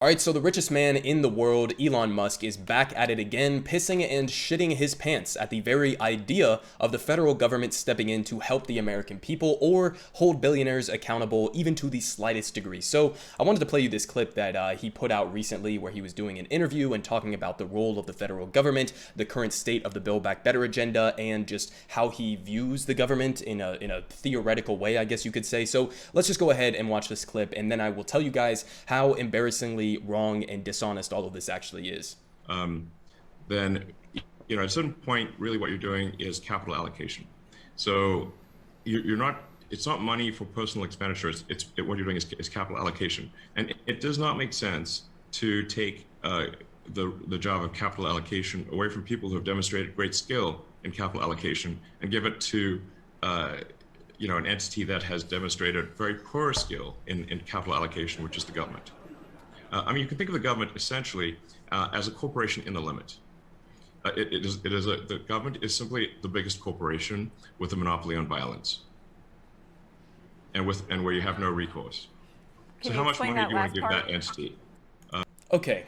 All right, so the richest man in the world, Elon Musk, is back at it again, pissing and shitting his pants at the very idea of the federal government stepping in to help the American people or hold billionaires accountable even to the slightest degree. So I wanted to play you this clip that he put out recently where he was doing an interview and talking about the role of the federal government, the current state of the Build Back Better agenda, and just how he views the government in a theoretical way, I guess you could say. So let's just go ahead and watch this clip, and then I will tell you guys how embarrassingly wrong and dishonest all of this actually is. Then, at a certain point, really what you're doing is capital allocation. So you're not, it's not money for personal expenditures. What you're doing is capital allocation. And it does not make sense to take the job of capital allocation away from people who have demonstrated great skill in capital allocation and give it to an entity that has demonstrated very poor skill in capital allocation, which is the government. You can think of the government essentially as a corporation in the limit. The government is simply the biggest corporation with a monopoly on violence, and where you have no recourse. So how much money do you want to give that entity? Okay.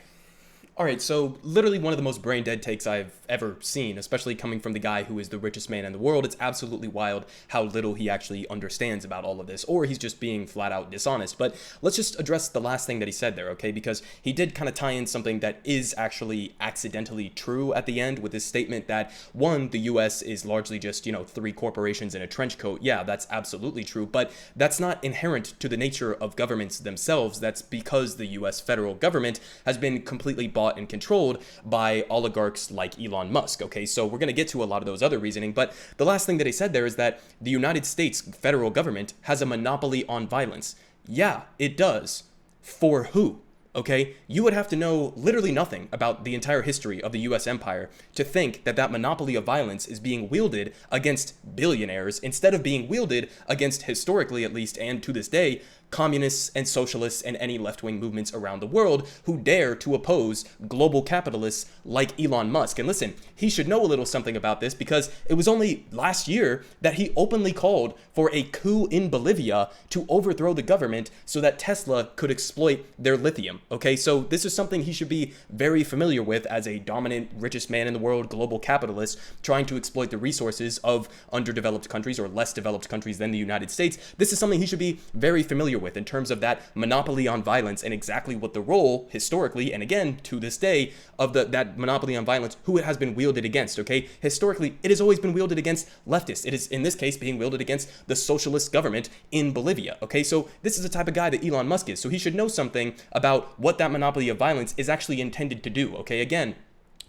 All right, so literally one of the most brain dead takes I've ever seen, especially coming from the guy who is the richest man in the world. It's absolutely wild how little he actually understands about all of this, or he's just being flat out dishonest. But let's just address the last thing that he said there, okay? Because he did kind of tie in something that is actually accidentally true at the end with his statement that, one, the US is largely just, three corporations in a trench coat. Yeah, that's absolutely true, but that's not inherent to the nature of governments themselves. That's because the US federal government has been completely bought and controlled by oligarchs like Elon Musk. Okay, so we're going to get to a lot of those other reasoning, but the last thing that he said there is that the United States federal government has a monopoly on violence. Yeah, it does. For who? Okay, you would have to know literally nothing about the entire history of the US empire to think that that monopoly of violence is being wielded against billionaires instead of being wielded against, historically at least, and to this day, communists and socialists and any left-wing movements around the world who dare to oppose global capitalists like Elon Musk. And listen, he should know a little something about this because it was only last year that he openly called for a coup in Bolivia to overthrow the government so that Tesla could exploit their lithium. Okay, so this is something he should be very familiar with as a dominant, richest man in the world, global capitalist, trying to exploit the resources of underdeveloped countries or less developed countries than the United States. This is something he should be very familiar with in terms of that monopoly on violence and exactly what the role historically and again to this day of that monopoly on violence, who it has been wielded against. Okay, historically it has always been wielded against leftists. It is in this case being wielded against the socialist government in Bolivia. Okay, so this is the type of guy that Elon Musk is, so he should know something about what that monopoly of violence is actually intended to do. Okay, again,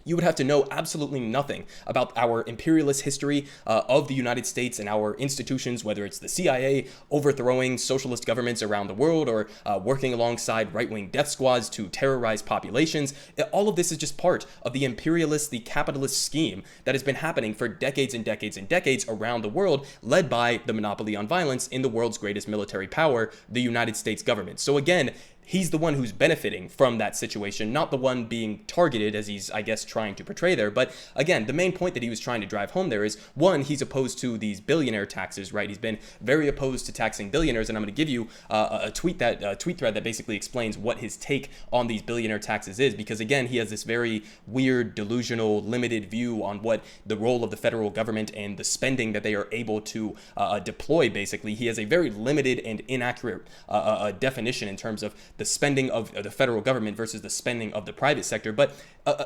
you would have to know absolutely nothing about our imperialist history of the United States and our institutions, whether it's the CIA overthrowing socialist governments around the world or working alongside right-wing death squads to terrorize populations. All of this is just part of the imperialist, the capitalist scheme that has been happening for decades and decades and decades around the world, led by the monopoly on violence in the world's greatest military power, the United States government. So again, he's the one who's benefiting from that situation, not the one being targeted as he's, I guess, trying to portray there. But again, the main point that he was trying to drive home there is, one, he's opposed to these billionaire taxes, right? He's been very opposed to taxing billionaires, and I'm going to give you a tweet thread that basically explains what his take on these billionaire taxes is, because again, he has this very weird, delusional, limited view on what the role of the federal government and the spending that they are able to deploy. Basically, he has a very limited and inaccurate definition in terms of the spending of the federal government versus the spending of the private sector. But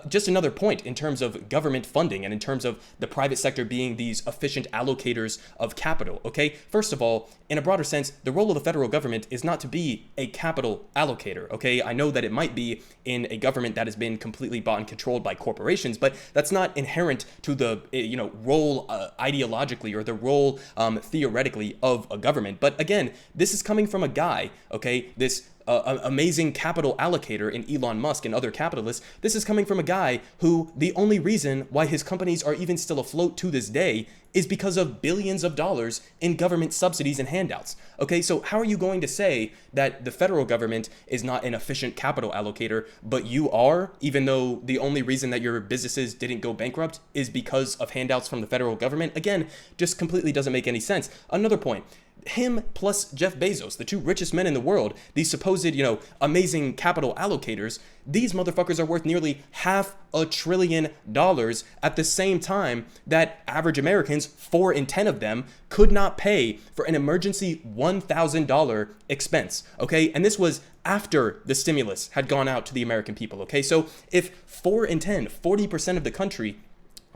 just another point in terms of government funding and in terms of the private sector being these efficient allocators of capital. Okay, first of all, in a broader sense, the role of the federal government is not to be a capital allocator. Okay, I know that it might be in a government that has been completely bought and controlled by corporations, but that's not inherent to the role ideologically or the role theoretically of a government. But again, this is coming from a guy, okay, this amazing capital allocator in Elon Musk and other capitalists. This is coming from a guy who the only reason why his companies are even still afloat to this day is because of billions of dollars in government subsidies and handouts. Okay, so how are you going to say that the federal government is not an efficient capital allocator, but you are, even though the only reason that your businesses didn't go bankrupt is because of handouts from the federal government? Again, just completely doesn't make any sense. Another point. him plus Jeff Bezos, the two richest men in the world, these supposed, amazing capital allocators, these motherfuckers are worth nearly $500 billion at the same time that average Americans, 4 in 10 of them, could not pay for an emergency $1,000 expense, okay? And this was after the stimulus had gone out to the American people, okay? So if 4 in 10, 40% of the country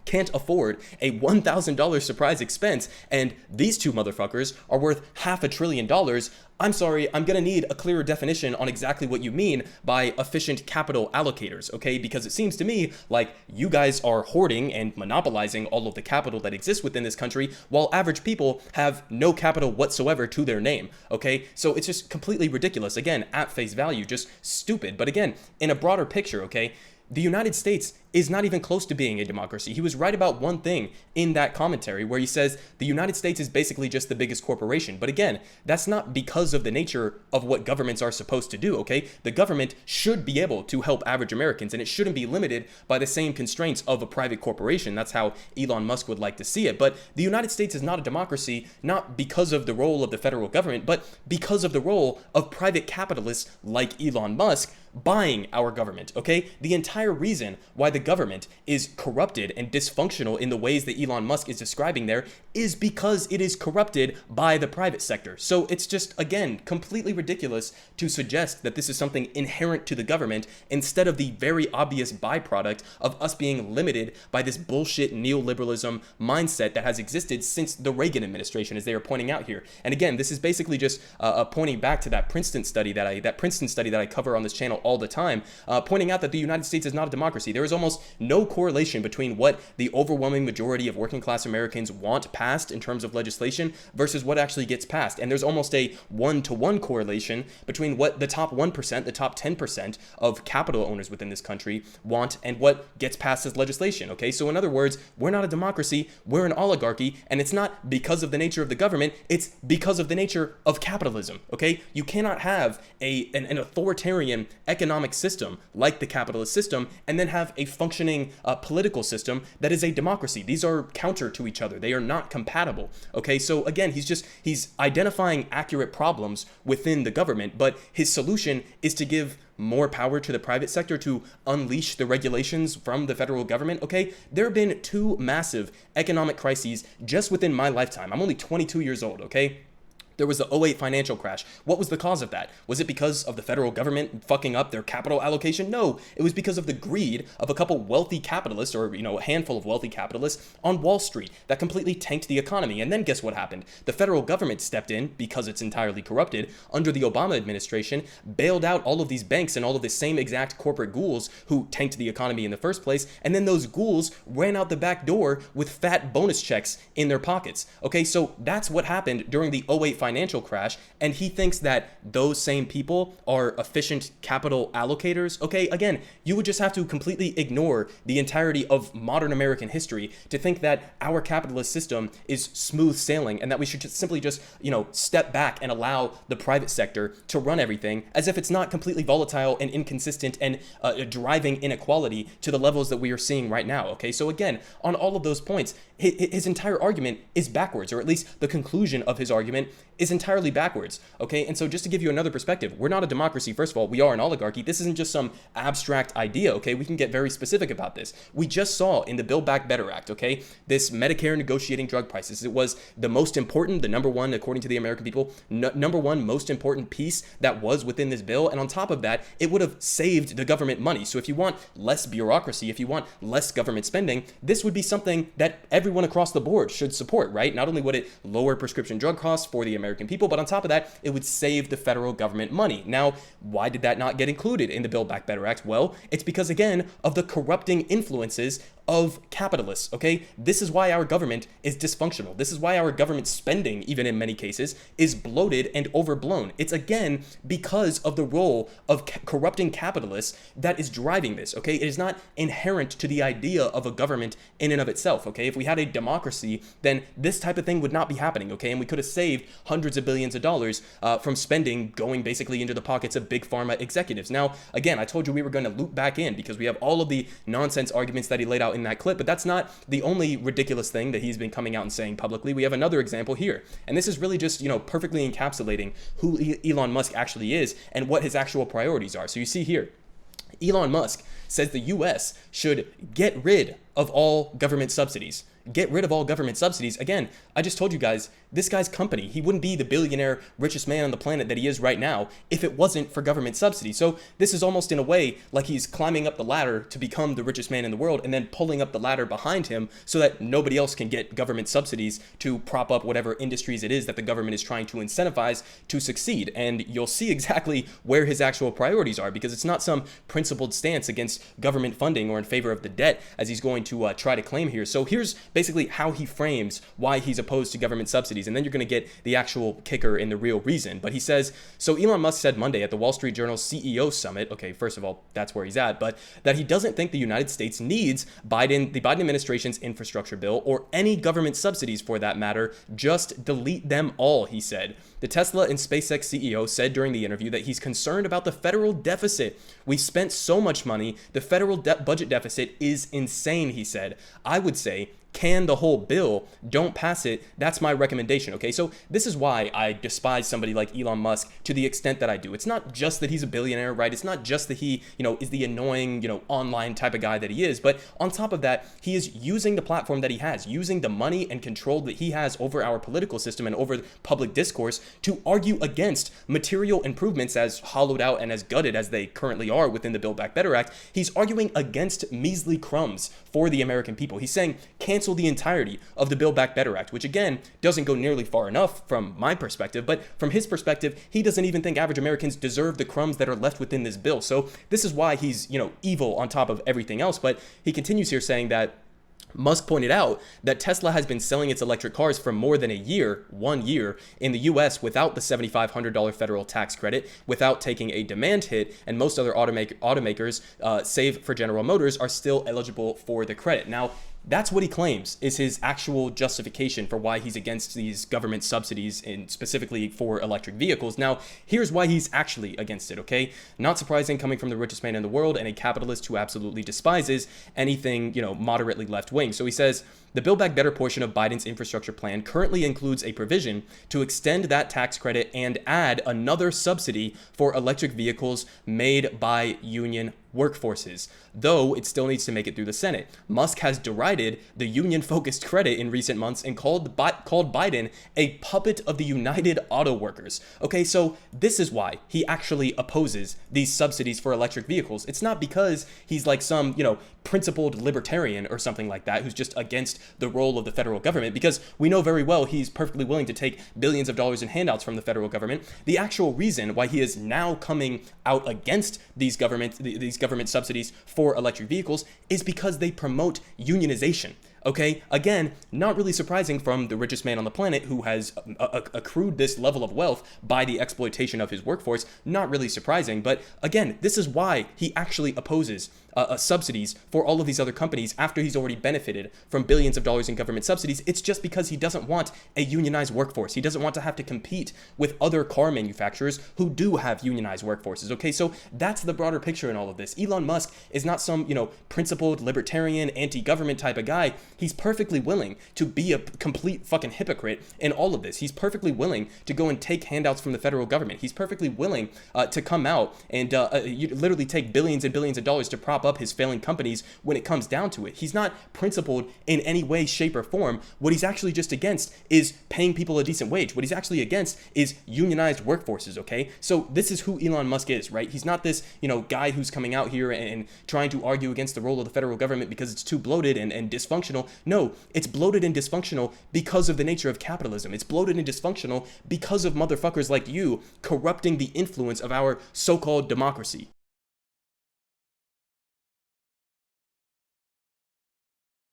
can't afford a $1,000 surprise expense, and these two motherfuckers are worth $500 billion, I'm sorry, I'm gonna need a clearer definition on exactly what you mean by efficient capital allocators, okay? Because it seems to me like you guys are hoarding and monopolizing all of the capital that exists within this country, while average people have no capital whatsoever to their name, okay? So it's just completely ridiculous. Again, at face value, just stupid. But again, in a broader picture, okay, the United States is not even close to being a democracy. He was right about one thing in that commentary where he says the United States is basically just the biggest corporation. But again, that's not because of the nature of what governments are supposed to do, okay? The government should be able to help average Americans, and it shouldn't be limited by the same constraints of a private corporation. That's how Elon Musk would like to see it. But the United States is not a democracy, not because of the role of the federal government, but because of the role of private capitalists like Elon Musk buying our government, okay? The entire reason why the government is corrupted and dysfunctional in the ways that Elon Musk is describing there is because it is corrupted by the private sector. So it's just, again, completely ridiculous to suggest that this is something inherent to the government instead of the very obvious byproduct of us being limited by this bullshit neoliberalism mindset that has existed since the Reagan administration, as they are pointing out here. And again, this is basically just pointing back to that Princeton study that I cover on this channel all the time, pointing out that the United States is not a democracy. There is almost no correlation between what the overwhelming majority of working class Americans want passed in terms of legislation versus what actually gets passed. And there's almost a 1-to-1 correlation between what the top 1%, the top 10% of capital owners within this country want and what gets passed as legislation, okay? So in other words, we're not a democracy, we're an oligarchy, and it's not because of the nature of the government, it's because of the nature of capitalism, okay? You cannot have an authoritarian economic system like the capitalist system and then have a functioning political system that is a democracy. These are counter to each other. They are not compatible. Okay, so again, he's identifying accurate problems within the government, but his solution is to give more power to the private sector to unleash the regulations from the federal government. Okay, there have been 2 massive economic crises just within my lifetime. I'm only 22 years old, okay? There was the 2008 financial crash. What was the cause of that? Was it because of the federal government fucking up their capital allocation? No, it was because of the greed of a couple wealthy capitalists, or a handful of wealthy capitalists on Wall Street that completely tanked the economy. And then guess what happened? The federal government stepped in because it's entirely corrupted under the Obama administration, bailed out all of these banks and all of the same exact corporate ghouls who tanked the economy in the first place. And then those ghouls ran out the back door with fat bonus checks in their pockets. Okay, so that's what happened during the 2008 financial crash, and he thinks that those same people are efficient capital allocators. Okay, again, you would just have to completely ignore the entirety of modern American history to think that our capitalist system is smooth sailing and that we should just simply step back and allow the private sector to run everything as if it's not completely volatile and inconsistent and driving inequality to the levels that we are seeing right now. Okay, so again, on all of those points, his entire argument is backwards, or at least the conclusion of his argument is entirely backwards, okay? And so just to give you another perspective, we're not a democracy, first of all, we are an oligarchy. This isn't just some abstract idea, okay? We can get very specific about this. We just saw in the Build Back Better Act, okay, this Medicare negotiating drug prices. It was the most important, the number one, according to the American people, number one most important piece that was within this bill. And on top of that, it would have saved the government money. So if you want less bureaucracy, if you want less government spending, this would be something that everyone across the board should support, right? Not only would it lower prescription drug costs for the American people, but on top of that, it would save the federal government money. Now, why did that not get included in the Build Back Better Act? Well, it's because, again, of the corrupting influences of capitalists, okay? This is why our government is dysfunctional. This is why our government spending, even in many cases, is bloated and overblown. It's, again, because of the role of corrupting capitalists that is driving this, okay? It is not inherent to the idea of a government in and of itself, okay? If we had a democracy, then this type of thing would not be happening, okay? And we could have saved hundreds of billions of dollars from spending going basically into the pockets of big pharma executives. Now, again, I told you we were going to loop back in because we have all of the nonsense arguments that he laid out in that clip, but that's not the only ridiculous thing that he's been coming out and saying publicly. We have another example here, and this is really just, perfectly encapsulating who Elon Musk actually is and what his actual priorities are. So you see here, Elon Musk says the US should get rid of all government subsidies. Get rid of all government subsidies. Again, I just told you guys, this guy's company, he wouldn't be the billionaire richest man on the planet that he is right now if it wasn't for government subsidies. So this is almost in a way like he's climbing up the ladder to become the richest man in the world and then pulling up the ladder behind him so that nobody else can get government subsidies to prop up whatever industries it is that the government is trying to incentivize to succeed. And you'll see exactly where his actual priorities are, because it's not some principled stance against government funding or in favor of the debt as he's going to try to claim here. So here's basically how he frames why he's opposed to government subsidies, and then you're going to get the actual kicker and the real reason. But he says, so Elon Musk said Monday at the Wall Street Journal CEO Summit, okay, first of all, that's where he's at, but that he doesn't think the United States needs the Biden administration's infrastructure bill or any government subsidies for that matter. Just delete them all, he said. The Tesla and SpaceX CEO said during the interview that he's concerned about the federal deficit. We spent so much money. The federal budget deficit is insane, he said. I would say, can the whole bill, don't pass it. That's my recommendation. Okay, so this is why I despise somebody like Elon Musk to the extent that I do. It's not just that he's a billionaire, right? It's not just that he, is the annoying, online type of guy that he is. But on top of that, he is using the platform that he has, using the money and control that he has over our political system and over public discourse to argue against material improvements as hollowed out and as gutted as they currently are within the Build Back Better Act. He's arguing against measly crumbs for the American people. He's saying cancel the entirety of the Build Back Better Act, which again doesn't go nearly far enough from my perspective, but from his perspective, he doesn't even think average Americans deserve the crumbs that are left within this bill. So this is why he's, evil on top of everything else. But he continues here saying that Musk pointed out that Tesla has been selling its electric cars for more than 1 year in the US without the $7,500 federal tax credit, without taking a demand hit, and most other automakers, save for General Motors, are still eligible for the credit. Now, that's what he claims is his actual justification for why he's against these government subsidies, and specifically for electric vehicles. Now, here's why he's actually against it, okay? Not surprising, coming from the richest man in the world and a capitalist who absolutely despises anything, moderately left-wing. So he says, the Build Back Better portion of Biden's infrastructure plan currently includes a provision to extend that tax credit and add another subsidy for electric vehicles made by union workforces, though it still needs to make it through the Senate. Musk has derided the union-focused credit in recent months and called Biden a puppet of the United Auto Workers. Okay, so this is why he actually opposes these subsidies for electric vehicles. It's not because he's like some, principled libertarian or something like that who's just against the role of the federal government, because we know very well he's perfectly willing to take billions of dollars in handouts from the federal government. The actual reason why he is now coming out against these government subsidies for electric vehicles is because they promote unionization. Okay, again, not really surprising from the richest man on the planet who has accrued this level of wealth by the exploitation of his workforce. Not really surprising, but again, this is why he actually opposes subsidies for all of these other companies after he's already benefited from billions of dollars in government subsidies. It's just because he doesn't want a unionized workforce. He doesn't want to have to compete with other car manufacturers who do have unionized workforces. Okay, so that's the broader picture in all of this. Elon Musk is not some, principled libertarian anti-government type of guy. He's perfectly willing to be a complete fucking hypocrite in all of this. He's perfectly willing to go and take handouts from the federal government. He's perfectly willing to come out and literally take billions and billions of dollars to prop up his failing companies when it comes down to it. He's not principled in any way, shape, or form. What he's actually just against is paying people a decent wage. What he's actually against is unionized workforces, okay? So this is who Elon Musk is, right? He's not this, guy who's coming out here and trying to argue against the role of the federal government because it's too bloated and dysfunctional. No, it's bloated and dysfunctional because of the nature of capitalism. It's bloated and dysfunctional because of motherfuckers like you corrupting the influence of our so-called democracy.